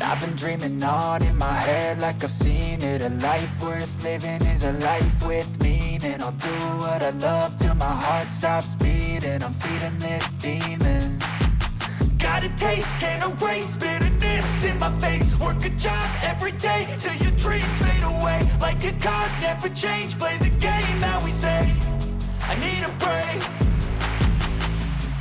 I've been dreaming on in my head like I've seen it. A life worth living is a life with meaning. I'll do what I love till my heart stops beating. I'm feeding this demon. Got a taste, can't erase bitterness in my face. Work a job every day till your dreams fade away. Like a card, never change, play the game that we say. I need a break.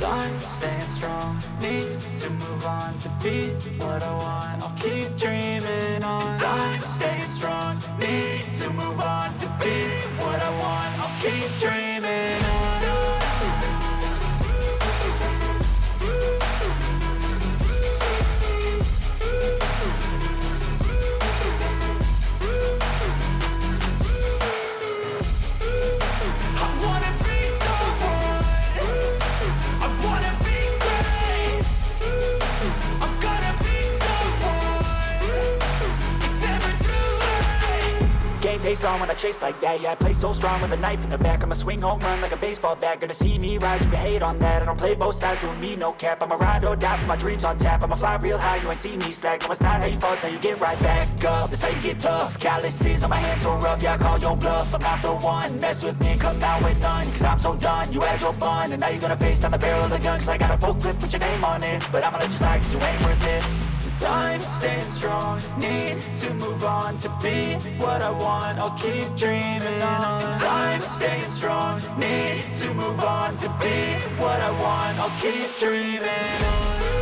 I'm staying strong, need to move on to be what I want. I'll keep dreaming on. I'm staying strong, need to move on to be what I want. I'll keep dreaming on. Game face on when I chase like that. Yeah, I play so strong with a knife in the back. I'ma swing home run like a baseball bat. Gonna see me rise, you can hate on that. I don't play both sides, doing me no cap. I'ma ride or die for my dreams on tap. I'ma fly real high, you ain't see me slack. No, it's not how you fall, it's how you get right back up. That's how you get tough. Calluses on my hands so rough, yeah, I call your bluff. I'm not the one, mess with me and come out with none. Cause I'm so done, you had your fun. And now you're gonna face down the barrel of the gun. Cause I got a full clip, put your name on it. But I'ma let you slide cause you ain't worth it. I'm staying strong, need to move on to be what I want. I'll keep dreaming on. I'm staying strong, need to move on to be what I want. I'll keep dreaming on.